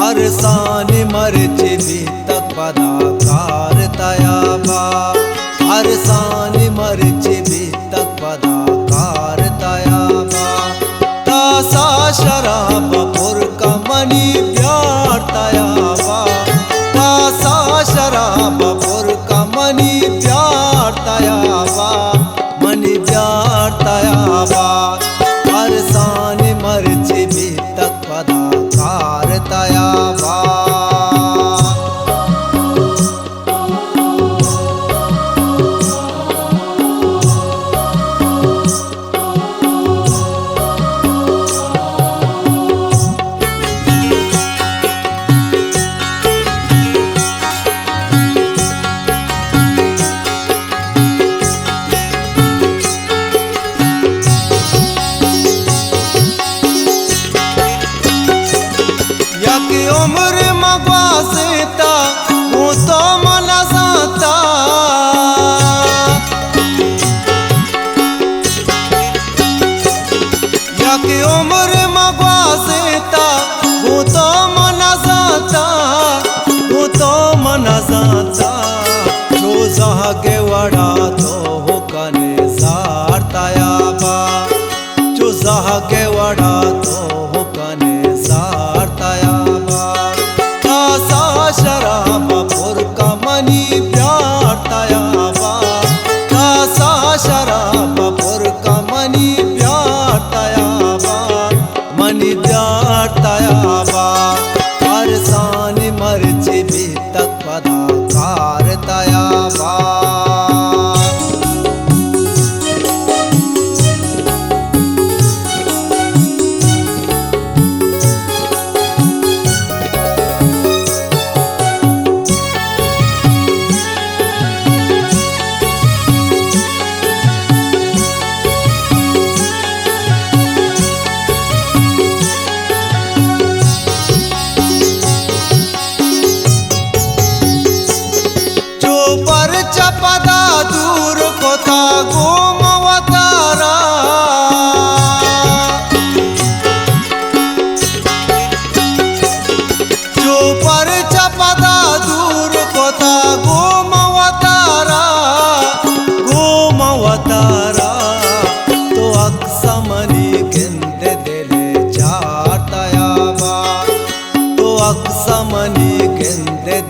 अरसान मर्च भी तक पदाकार तयाबा, अरसान मर्च भी तक पदाकार तयाबा। तासा शराब पुर कमनी प्यार तयाबा, तासा शराब पुर कमनी प्यार तयाबा, मनी प्यार तयाबा। अरसान मर्च भी तक पदाकार तयाबा। उम्र मगवासेता वो तो मना जाता, या कि उम्र मगवासेता वो तो मना जाता, वो तो मना जाता। जो जहा के वड़ा तो हो कने जार तयाबा, जो जहा के वड़ा तो हो कने जार तयाबा। तासा शराब पुर कमनी प्यार तयाबा, तासा शराब पुर कमनी प्यार तयाबा, मनी प्यार तयाबा। अरसान मर्च भी तक पदाकार तयाबा। चपदा दूर कोता गोमवतारा, जो पर चपदा दूर कोता गोमवतारा, गोमवतारा। तो अक्समनी गिंदे दिले चार तयाबा, तो अक्समनी गिंदे